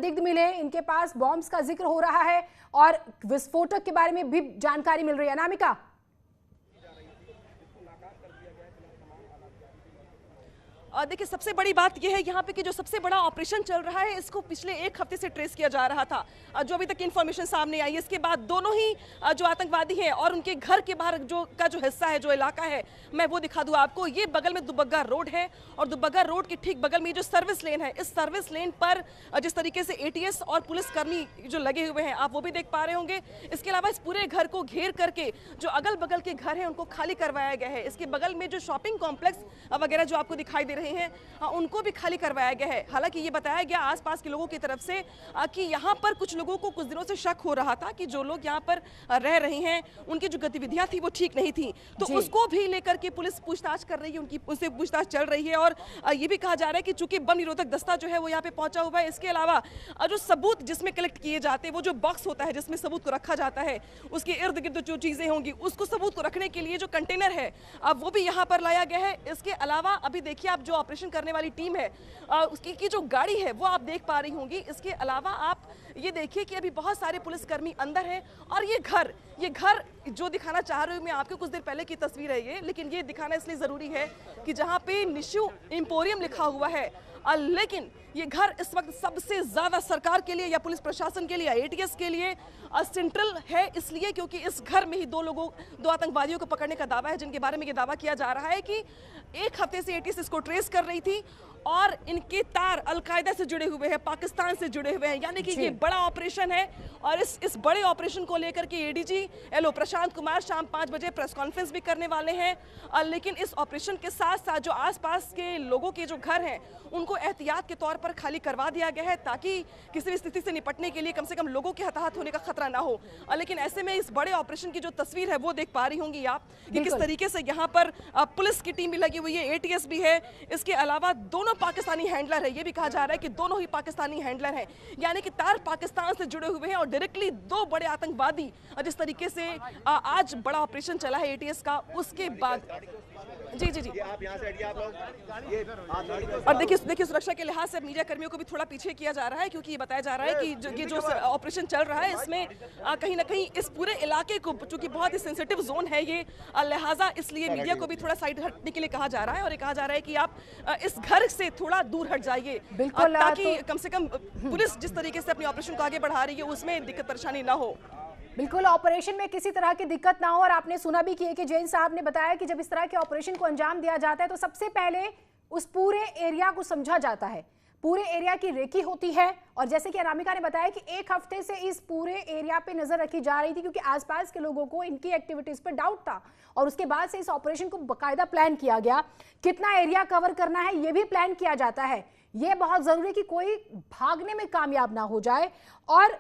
संदिग्ध मिले, इनके पास बॉम्ब्स का जिक्र हो रहा है और विस्फोटक के बारे में भी जानकारी मिल रही है। अनामिका, देखिए, सबसे बड़ी बात यह है यहाँ पे कि जो सबसे बड़ा ऑपरेशन चल रहा है इसको पिछले एक हफ्ते से ट्रेस किया जा रहा था। जो अभी तक इन्फॉर्मेशन सामने आई, इसके बाद दोनों ही जो आतंकवादी हैं और उनके घर के बाहर जो हिस्सा है, जो इलाका है, मैं वो दिखा दूँ आपको। ये बगल में दुबग्गा रोड है और दुबग्गा रोड के ठीक बगल में जो सर्विस लेन है, इस सर्विस लेन पर जिस तरीके से ATS और पुलिसकर्मी जो लगे हुए हैं, आप वो भी देख पा रहे होंगे। इसके अलावा इस पूरे घर को घेर करके जो अगल बगल के घर हैं उनको खाली करवाया गया है। इसके बगल में जो शॉपिंग कॉम्प्लेक्स वगैरह जो आपको दिखाई दे रहे हैं, उनको भी खाली करवाया गया है। हालांकि ये बताया गया आसपास के लोगों की तरफ से कि यहाँ पर कुछ लोगों को कुछ दिनों से शक हो रहा था कि जो लोग यहाँ पर रह रहे हैं उनकी जो गतिविधियां थी वो ठीक नहीं थी, तो उसको भी लेकर के पुलिस पूछताछ कर रही है, उनसे पूछताछ चल रही है। और ये भी कहा जा रहा है कि चूंकि बम निरोधक दस्ता जो है वो यहाँ पे पहुंचा हुआ है, इसके अलावा जो सबूत जिसमें कलेक्ट किए जाते हैं, वो जो बॉक्स होता है जिसमें सबूत को रखा जाता है, उसके इर्द गिर्द जो चीजें होंगी उसको सबूत को रखने के लिए जो कंटेनर है वो भी यहाँ पर लाया गया है। इसके अलावा अभी देखिए, आप जो ऑपरेशन करने वाली टीम है उसकी की जो गाड़ी है वो आप देख पा रही होंगी। इसके अलावा आप ये देखिए कि अभी बहुत सारे पुलिसकर्मी अंदर हैं और ये घर जो दिखाना चाह रही हूँ मैं आपको, कुछ देर पहले की तस्वीर है ये, लेकिन ये दिखाना इसलिए जरूरी है कि जहाँ पे निशु एम्पोरियम लिखा हुआ है, लेकिन ये घर इस वक्त सबसे ज्यादा सरकार के लिए या पुलिस प्रशासन के लिए या ATS के लिए सेंट्रल है, इसलिए क्योंकि इस घर में ही दो आतंकवादियों को पकड़ने का दावा है, जिनके बारे में ये दावा किया जा रहा है कि एक हफ्ते से ATS इसको ट्रेस कर रही थी और इनके तार अलकायदा से जुड़े हुए हैं, पाकिस्तान से जुड़े हुए हैं, यानी कि ये बड़ा ऑपरेशन है। और इस बड़े ऑपरेशन को लेकर के ADG LO प्रशांत कुमार शाम 5 बजे प्रेस कॉन्फ्रेंस भी करने वाले हैं। लेकिन इस ऑपरेशन के साथ साथ जो आसपास के लोगों के जो घर हैं उनको एहतियात के तौर पर खाली करवा दिया गया है, ताकि किसी भी स्थिति से निपटने के लिए कम से कम लोगों के हताहत होने का खतरा ना हो। लेकिन ऐसे में इस बड़े ऑपरेशन की जो तस्वीर है वो देख पा रही होंगी आप कि किस तरीके से यहाँ पर पुलिस की टीम भी लगी हुई है, ATS भी है, इसके अलावा दोनों पाकिस्तानी हैंडलर है। ये भी कहा जा रहा है कि दोनों ही पाकिस्तानी हैंडलर हैं, यानी कि तार पाकिस्तान से जुड़े हुए हैं और डायरेक्टली दो बड़े आतंकवादी जिस तरीके से आज बड़ा ऑपरेशन चला है ATS का, उसके बाद जी जी जी आप यहाँ से हटिए आप लोग। और देखिए सुरक्षा के लिहाज से मीडिया कर्मियों को भी थोड़ा पीछे किया जा रहा है, क्योंकि ये बताया जा रहा है कि ये जो ऑपरेशन चल रहा है इसमें कहीं ना कहीं इस पूरे इलाके को, चूंकि बहुत ही सेंसिटिव जोन है ये, लिहाजा इसलिए मीडिया को भी थोड़ा साइड हटने के लिए कहा जा रहा है और ये कहा जा रहा है कि आप इस घर से थोड़ा दूर हट जाइए, ताकि कम से कम पुलिस जिस तरीके से अपने ऑपरेशन को आगे बढ़ा रही है उसमें दिक्कत परेशानी ना हो। बिल्कुल, ऑपरेशन में किसी तरह की दिक्कत ना हो। और आपने सुना भी कि जैन साहब ने बताया कि जब इस तरह के ऑपरेशन को अंजाम दिया जाता है तो सबसे पहले उस पूरे एरिया को समझा जाता है, पूरे एरिया की रेकी होती है। और जैसे कि अनामिका ने बताया कि एक हफ्ते से इस पूरे एरिया पे नजर रखी जा रही थी, क्योंकि आसपास के लोगों को इनकी एक्टिविटीज पर डाउट था और उसके बाद से इस ऑपरेशन को बाकायदा प्लान किया गया। कितना एरिया कवर करना है ये भी प्लान किया जाता है। ये बहुत जरूरी है कि कोई भागने में कामयाब ना हो जाए और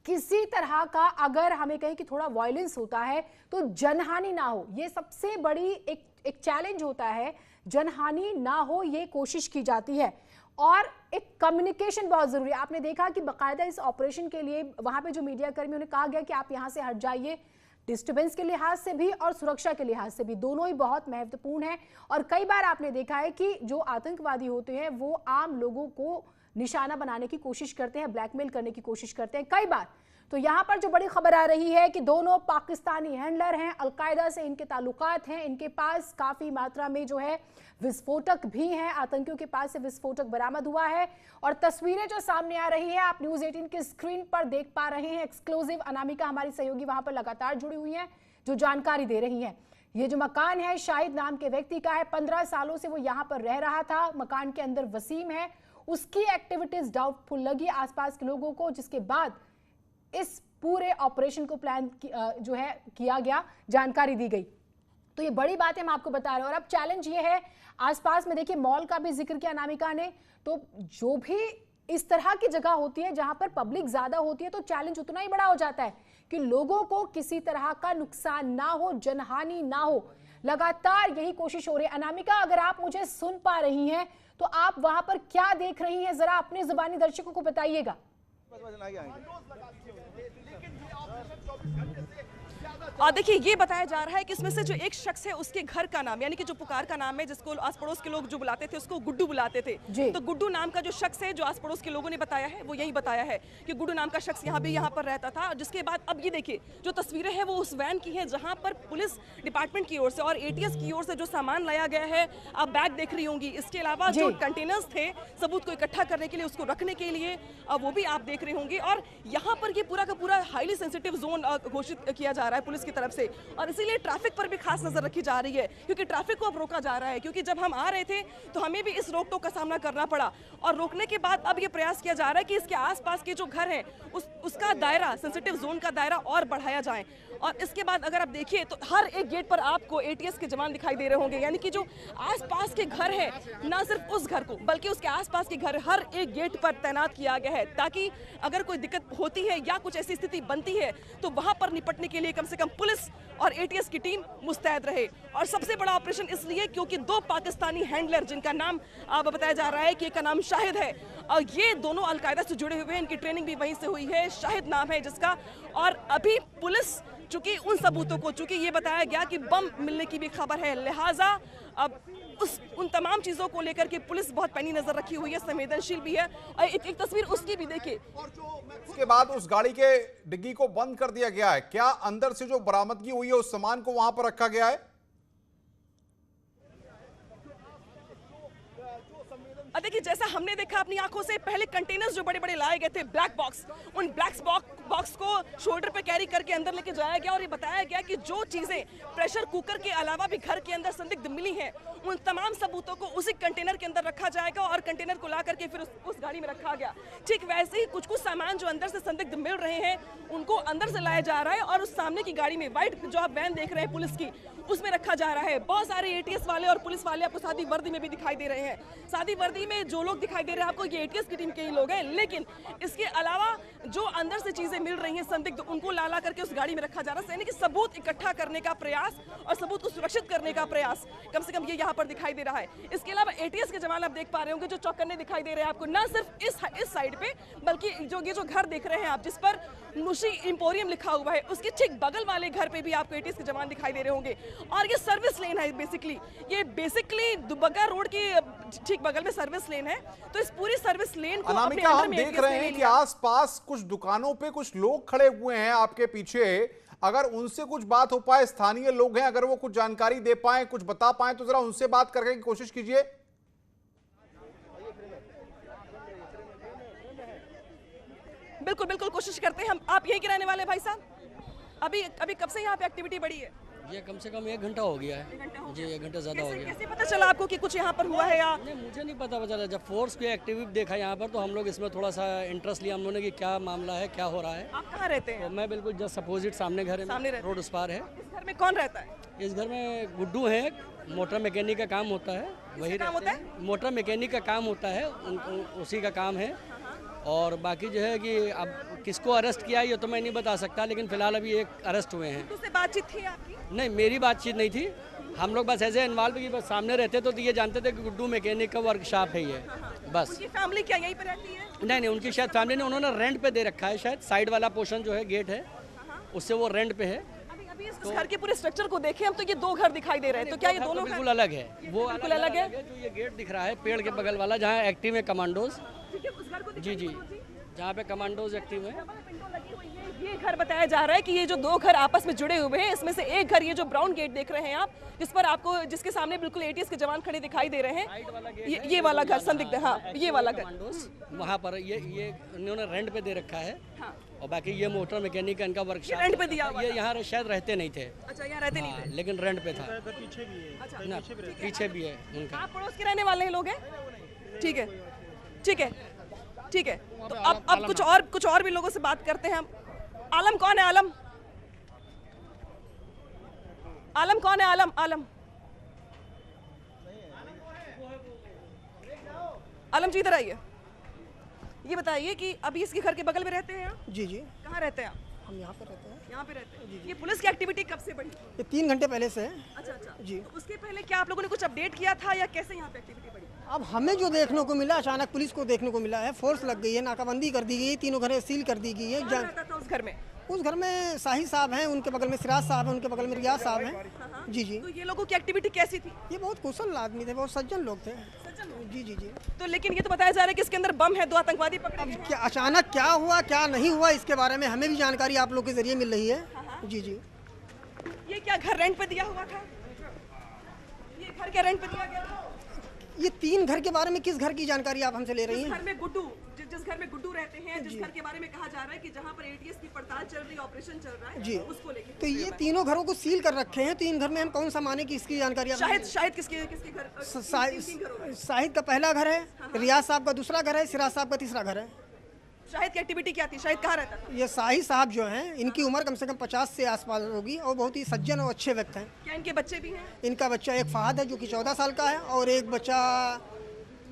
किसी तरह का अगर हमें कहें कि थोड़ा वायलेंस होता है तो जनहानि ना हो। ये सबसे बड़ी एक चैलेंज होता है, जनहानि ना हो ये कोशिश की जाती है। और एक कम्युनिकेशन बहुत जरूरी है। आपने देखा कि बाकायदा इस ऑपरेशन के लिए वहां पे जो मीडिया कर्मियों ने कहा गया कि आप यहां से हट जाइए, डिस्टर्बेंस के लिहाज से भी और सुरक्षा के लिहाज से भी, दोनों ही बहुत महत्वपूर्ण है। और कई बार आपने देखा है कि जो आतंकवादी होते हैं वो आम लोगों को निशाना बनाने की कोशिश करते हैं, ब्लैकमेल करने की कोशिश करते हैं कई बार। तो यहां पर जो बड़ी खबर आ रही है कि दोनों पाकिस्तानी हैंडलर हैं, अलकायदा से इनके ताल्लुकात हैं, इनके पास काफी मात्रा में जो है विस्फोटक भी हैं, आतंकियों के पास से विस्फोटक बरामद हुआ है। और तस्वीरें जो सामने आ रही है आप न्यूज़ 18 की स्क्रीन पर देख पा रहे हैं। एक्सक्लूसिव अनामिका हमारी सहयोगी वहां पर लगातार जुड़ी हुई हैं जो जानकारी दे रही हैं। ये जो मकान है शाहिद नाम के व्यक्ति का है, 15 सालों से वो यहाँ पर रह रहा था। मकान के अंदर वसीम है, उसकी एक्टिविटीज डाउटफुल लगी आसपास के लोगों को, जिसके बाद इस पूरे ऑपरेशन को प्लान जो है किया गया, जानकारी दी गई। तो ये बड़ी बात है, हम आपको बता रहे हैं। और अब चैलेंज ये है, आसपास में देखिए मॉल का भी जिक्र किया अनामिका ने, तो जो भी इस तरह की जगह होती है जहां पर पब्लिक ज्यादा होती है तो चैलेंज उतना ही बड़ा हो जाता है कि लोगों को किसी तरह का नुकसान ना हो, जनहानि ना हो। लगातार यही कोशिश हो रही है। अनामिका, अगर आप मुझे सुन पा रही हैं तो आप वहां पर क्या देख रही हैं, जरा अपने जुबानी दर्शकों को बताइएगा। और देखिए ये बताया जा रहा है कि इसमें से जो एक शख्स है उसके घर का नाम, यानी कि जो पुकार का नाम है, जिसको आस पड़ोस के लोग जो बुलाते थे उसको गुड्डू बुलाते थे, तो गुड्डू नाम का जो शख्स है, जो आस पड़ोस के लोगों ने बताया है, वो यही बताया है कि गुड्डू नाम का शख्स यहाँ पर रहता था। जिसके बाद अब ये देखिए जो तस्वीरें हैं वो उस वैन की हैं जहां पर पुलिस डिपार्टमेंट की ओर से और एटीएस की ओर से जो सामान लाया गया है, आप बैग देख रही होंगी, इसके अलावा जो कंटेनर्स थे सबूत को इकट्ठा करने के लिए, उसको रखने के लिए, वो भी आप देख रहे होंगे। और यहाँ पर ये पूरा का पूरा हाईली सेंसिटिव जोन घोषित किया जा रहा है पुलिस की तरफ से, और इसीलिए ट्रैफिक पर भी खास नजर रखी जा रही है, क्योंकि ट्रैफिक को अब रोका जा रहा है। क्योंकि जब हम आ रहे थे तो हमें भी इस रोक टोक का सामना करना पड़ा, और रोकने के बाद अब ये प्रयास किया जा रहा है कि इसके आसपास के जो घर हैं उसका दायरा, सेंसिटिव जोन का दायरा और बढ़ाया जाए। और इसके बाद अगर आप देखिए तो हर एक गेट पर आपको एटीएस के जवान दिखाई दे रहे होंगे, यानी कि जो आसपास के घर हैं, ना सिर्फ उस घर को बल्कि उसके आसपास के घर हर एक गेट पर तैनात किया गया है, ताकि अगर कोई दिक्कत होती है या कुछ ऐसी स्थिति बनती है तो वहां पर निपटने के लिए कम से कम पुलिस और एटीएस की टीम मुस्तैद रहे। और सबसे बड़ा ऑपरेशन इसलिए क्योंकि 2 पाकिस्तानी हैंडलर, जिनका नाम बताया जा रहा है कि एक का नाम शाहिद है, और ये दोनों अलकायदा से जुड़े हुए हैं, इनकी ट्रेनिंग भी वहीं से हुई है, शाहिद नाम है जिसका। और अभी पुलिस चूंकि उन सबूतों को, चूंकि ये बताया गया कि बम मिलने की भी खबर है, लिहाजा अब उन तमाम चीजों को लेकर के पुलिस बहुत पैनी नजर रखी हुई है, संवेदनशील भी है। और एक तस्वीर उसकी भी देखिए। उसके बाद उस गाड़ी के डिग्गी को बंद कर दिया गया है, क्या अंदर से जो बरामदगी हुई है उस सामान को वहां पर रखा गया है? देखिए जैसा हमने देखा अपनी आंखों से, पहले कंटेनर्स जो बड़े बड़े लाए गए थे, ब्लैक बॉक्स, उन ब्लैक बॉक्स को शोल्डर पे कैरी करके अंदर लेके जाया गया, और ये बताया गया कि जो चीजें प्रेशर कुकर के अलावा भी घर के अंदर संदिग्ध मिली हैं, उन तमाम सबूतों को उसी कंटेनर के अंदर रखा जाएगा, और कंटेनर को ला करके फिर उस गाड़ी में रखा गया। ठीक वैसे ही कुछ सामान जो अंदर से संदिग्ध मिल रहे हैं उनको अंदर से लाया जा रहा है, और उस सामने की गाड़ी में व्हाइट जो आप वैन देख रहे हैं पुलिस की, उसमें रखा जा रहा है। बहुत सारे एटीएस वाले और पुलिस वाले आपको सादी वर्दी में भी दिखाई दे रहे हैं। सादी वर्दी में जो लोग दिखाई दे रहे हैं आपको, ये एटीएस की टीम के ही लोग हैं, लेकिन इसके अलावा जो अंदर से चीजें मिल रही हैं संदिग्ध, उनको ला करके उस गाड़ी में रखा जा रहा है। यानी कि सबूत इकट्ठा करने का प्रयास और सबूत को सुरक्षित करने का प्रयास कम से कम ये यहाँ पर दिखाई दे रहा है। इसके अलावा एटीएस के जवान आप देख पा रहे होंगे जो चौकन्ने दिखाई दे रहे हैं आपको, ना सिर्फ इस साइड पे, बल्कि ये जो घर देख रहे हैं आप, जिस पर नुशी इंपोरियम लिखा हुआ है, उसके ठीक बगल वाले घर पे भी आपको एटीएस के जवान दिखाई दे रहे होंगे। और ये सर्विस लेन है, बेसिकली दुबग्गा रोड की ठीक बगल में सर्विस लेन है। तो इस पूरी सर्विस लेन को अनामिका, हम देख रहे हैं कि आसपास कुछ दुकानों पे कुछ लोग खड़े हुए हैं आपके पीछे, अगर उनसे कुछ बात हो पाए, स्थानीय लोग हैं, अगर वो कुछ जानकारी दे पाए, कुछ बता पाए, तो जरा उनसे बात करने की कोशिश कीजिए। बिल्कुल बिल्कुल कोशिश करते हैं हम। आप यही गिराने वाले भाई साहब, अभी कब से यहाँ पे एक्टिविटी बढ़ी है? ये कम से कम 1 घंटा हो गया है जी, 1 घंटा ज़्यादा हो गया। कैसे पता चला आपको कि कुछ यहाँ पर हुआ है? या नहीं, मुझे नहीं पता चला। जब फोर्स के एक्टिविटी देखा यहाँ पर तो हम लोग इसमें थोड़ा सा इंटरेस्ट लिया हम लोगों ने कि क्या मामला है, क्या हो रहा है। आप कहाँ रहते हैं? तो मैं बिल्कुल जस्ट अपोजिट सामने घर है, रोड उस पार है। इस घर में कौन रहता है? इस घर में गुड्डू है, मोटर मैकेनिक का काम होता है, वही काम होता है? मोटर मैकेनिक का काम होता है, उसी का काम है। और बाकी जो है कि अब किसको अरेस्ट किया ये तो मैं नहीं बता सकता, लेकिन फिलहाल अभी एक अरेस्ट हुए हैं। उससे बातचीत थी आपकी? नहीं, मेरी बातचीत नहीं थी। हम लोग बस ऐसे इन्वॉल्व कि बस सामने रहते तो ये जानते थे कि गुड्डू मैकेनिक का वर्कशॉप है ये, बस। उनकी फैमिली क्या यहीं पे रहती है? नहीं, उनकी शायद फैमिली ने उन्होंने रेंट पे दे रखा है, शायद साइड वाला पोर्शन जो है गेट है उससे वो रेंट पे है। अभी इस घर के पूरे स्ट्रक्चर को देखें हम तो ये 2 घर दिखाई दे रहे हैं, तो क्या ये दोनों बिल्कुल अलग है? वो बिल्कुल अलग है। जो ये गेट दिख रहा है पेड़ के बगल वाला, जहाँ एक्टिव है कमांडोज, जी, जहाँ पे कमांडोज एक्टिव है। ये घर बताया जा रहा है कि ये जो 2 घर आपस में जुड़े हुए हैं, इसमें से एक घर, ये जो ब्राउन गेट देख रहे हैं आप, जिस पर आपको, जिसके सामने बिल्कुल एटीएस के जवान खड़े दिखाई दे रहे हैं, ये वाला घर संदिग्ध, हाँ ये वाला घर, वहाँ पर ये इन्होंने रेंट पे दे रखा है। हाँ। और बाकी ये मोटर मैकेनिक का इनका वर्कशॉप रेंट पे दिया हुआ ये यहाँ शायद रहते नहीं थे। अच्छा, यहाँ रहते नहीं थे, लेकिन रेंट पे था। पीछे भी है। अच्छा, ना पीछे भी है उनका। आप पड़ोस के रहने वाले लोग हैं? ठीक है, ठीक है, ठीक है। तो अब कुछ और भी लोगों से बात करते हैं हम। आलम कौन है? आलम कौन है? आलम जी इधर आइए। ये बताइए कि अभी इसके घर के बगल में रहते हैं आप? जी। कहाँ रहते हैं आप? हम यहाँ पे रहते हैं। यहाँ पे रहते हैं। ये पुलिस की एक्टिविटी कब से बढ़ी? ये 3 घंटे पहले से है। अच्छा जी। तो उसके पहले क्या आप लोगों ने कुछ अपडेट किया था या कैसे यहाँ पे एक्टिविटी बढ़ी? अब हमें जो देखने को मिला, अचानक पुलिस को देखने को मिला है, फोर्स लग गई है, नाकाबंदी कर दी गई है, 3 घरें सील कर दी गई है। रहता था उस घर में? उस घर में शाही साहब हैं, उनके बगल में सिराज साहब हैं, उनके बगल में रियाज साहब हैं। जी जी। तो ये लोगों की एक्टिविटी कैसी थी? ये बहुत कुशल आदमी थे, बहुत सज्जन लोग थे। जी जी जी। तो लेकिन ये तो बताया जा रहा है कि इसके अंदर बम है, 2 आतंकवादी पकड़े अब गए हैं। क्या अचानक क्या हुआ क्या नहीं हुआ, इसके बारे में हमें भी जानकारी आप लोग के जरिए मिल रही है। जी जी। ये क्या घर रेंट पे दिया हुआ था? ये घर क्या रेंट पे दिया गया था? ये 3 घर के बारे में किस घर की जानकारी आप हमसे ले रही जिस हैं? घर में गुड्डू जिस घर में गुड्डू रहते हैं, जिस घर के बारे में कहा जा रहा है कि जहां पर एटीएस की पड़ताल चल रही है, ऑपरेशन चल रहा है, जी। उसको लेके। तो ये तीनों घरों को सील कर रखे हैं, तो इन घर में हम कौन सा माने कि इसकी जानकारी आप शाहिद किसके घर? तीन घरों में। शाहिद का पहला घर है, रियाज साहब का दूसरा घर है, सिराज साहब का तीसरा घर है। शाहिद की एक्टिविटी क्या थी? शाहिद कहाँ रहता था? ये शाही साहब जो हैं, इनकी उम्र कम से कम 50 से आसपास होगी और बहुत ही सज्जन और अच्छे व्यक्ति हैं। क्या इनके बच्चे भी हैं? इनका बच्चा एक फहद है जो कि 14 साल का है और एक बच्चा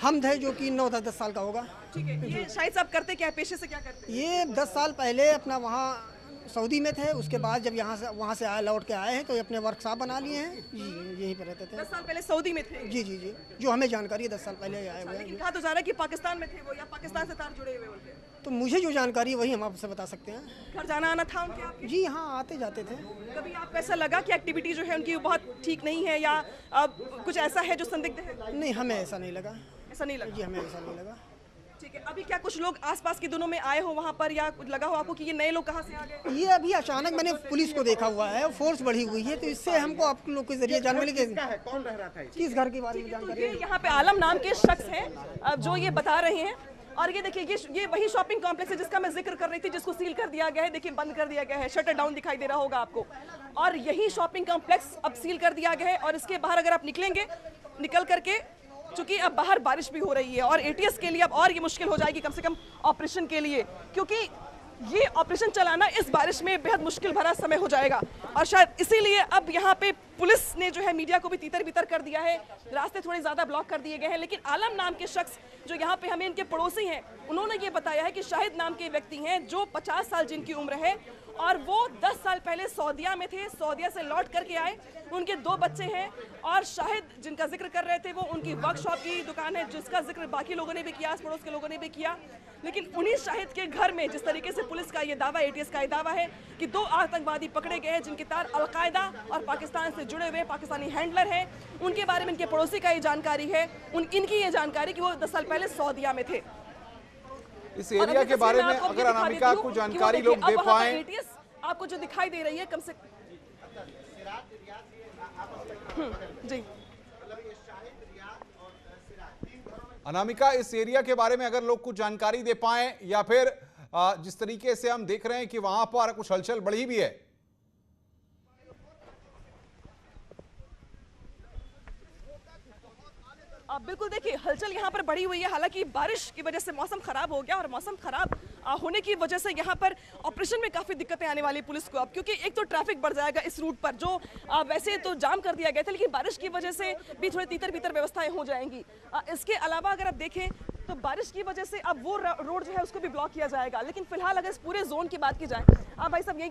हमद है जो कि 9-10 साल का होगा। ठीक है। ये शाहिद साहब करते क्या है, पेशे से क्या करते हैं? ये 10 साल पहले अपना वहाँ सऊदी में थे, उसके बाद जब वहाँ से लौट के आए हैं तो ये अपने वर्कशॉप बना लिए हैं। जी यहीं पर रहते थे। 10 साल पहले सऊदी में थे। जी जी जी, जो हमें जानकारी है 10 साल पहले आए हुए लेकिन हैं। कहा तो जा रहा है कि पाकिस्तान में थे वो, या पाकिस्तान से तार जुड़े हुए उनके। तो मुझे जो जानकारी है वही हम आपसे बता सकते हैं। घर जाना आना था उनके आपके? जी हाँ, आते जाते थे। कभी आपको ऐसा लगा कि एक्टिविटी जो है उनकी बहुत ठीक नहीं है, या कुछ ऐसा है जो संदिग्ध है? नहीं, हमें ऐसा नहीं लगा। ऐसा नहीं लगा? जी हमें ऐसा नहीं लगा। ठीक है। अभी क्या कुछ लोग आसपास के दिनों में आए हो वहाँ पर, या कुछ लगा हो आपको कि ये नए लोग कहाँ से आ गए? ये अभी अचानक मैंने पुलिस को देखा हुआ है, फोर्स बढ़ी हुई है, तो इससे हमको आप लोग के जरिए जानकारी कौन रह रहा था? किस घर के बारे में तो जानकारी ये यहाँ पे आलम नाम के शख्स हैं जो ये बता रहे हैं। और ये देखिए, ये वही शॉपिंग कॉम्प्लेक्स है जिसका मैं जिक्र कर रही थी, जिसको सील कर दिया गया है। देखिए बंद कर दिया गया है, शटर डाउन दिखाई दे रहा होगा आपको। और यही शॉपिंग कॉम्प्लेक्स अब सील कर दिया गया है। और इसके बाहर अगर आप निकलेंगे, निकल करके, चूंकि अब बाहर बारिश भी हो रही है और एटीएस के लिए अब और ये मुश्किल हो जाएगी, कम से कम ऑपरेशन के लिए, क्योंकि ये ऑपरेशन चलाना इस बारिश में बेहद मुश्किल भरा समय हो जाएगा। और शायद इसीलिए अब यहाँ पे पुलिस ने जो है मीडिया को भी तीतर बितर कर दिया है, रास्ते थोड़े ज़्यादा ब्लॉक कर दिए गए हैं। लेकिन आलम नाम के शख्स जो यहाँ पे हमें इनके पड़ोसी हैं, उन्होंने ये बताया है कि शाहिद नाम के व्यक्ति हैं जो 50 साल जिनकी उम्र है, और वो 10 साल पहले सऊदिया में थे, सऊदिया से लौट करके आए। उनके 2 बच्चे हैं, और शाहिद जिनका जिक्र कर रहे थे वो उनकी वर्कशॉप की दुकान है, जिसका जिक्र बाकी लोगों ने भी किया, आस पड़ोस के लोगों ने भी किया। लेकिन उन्हीं शाहिद के घर में जिस तरीके से पुलिस का ये दावा, एटीएस का ये दावा है कि 2 आतंकवादी पकड़े गए हैं जिनके तार अलकायदा और पाकिस्तान से जुड़े हुए पाकिस्तानी हैंडलर हैं, उनके बारे में इनके पड़ोसी का ये जानकारी है, इनकी ये जानकारी कि वो 10 साल पहले सऊदिया में थे। इस एरिया के बारे में अगर अनामिका को जानकारी लोग दे पाए, आपको जो दिखाई दे रही है कम से जी अनामिका, इस एरिया के बारे में अगर लोग कुछ जानकारी दे पाए, या फिर जिस तरीके से हम देख रहे हैं कि वहां पर कुछ हलचल बढ़ी भी है। बिल्कुल, देखिए हलचल यहाँ पर बढ़ी हुई है। हालांकि बारिश की वजह से मौसम खराब हो गया, और मौसम खराब होने की वजह से यहाँ पर ऑपरेशन में काफ़ी दिक्कतें आने वाली पुलिस को अब, क्योंकि एक तो ट्रैफिक बढ़ जाएगा इस रूट पर, जो वैसे तो जाम कर दिया गया था, लेकिन बारिश की वजह से भी थोड़ी तीतर बीतर व्यवस्थाएं हो जाएंगी। इसके अलावा अगर आप देखें तो बारिश की वजह से अब वो रोड जो है उसको भी ब्लॉक किया जाएगा। लेकिन फिलहाल अगर इस पूरे जोन की बात की जाए, भाई साहब यही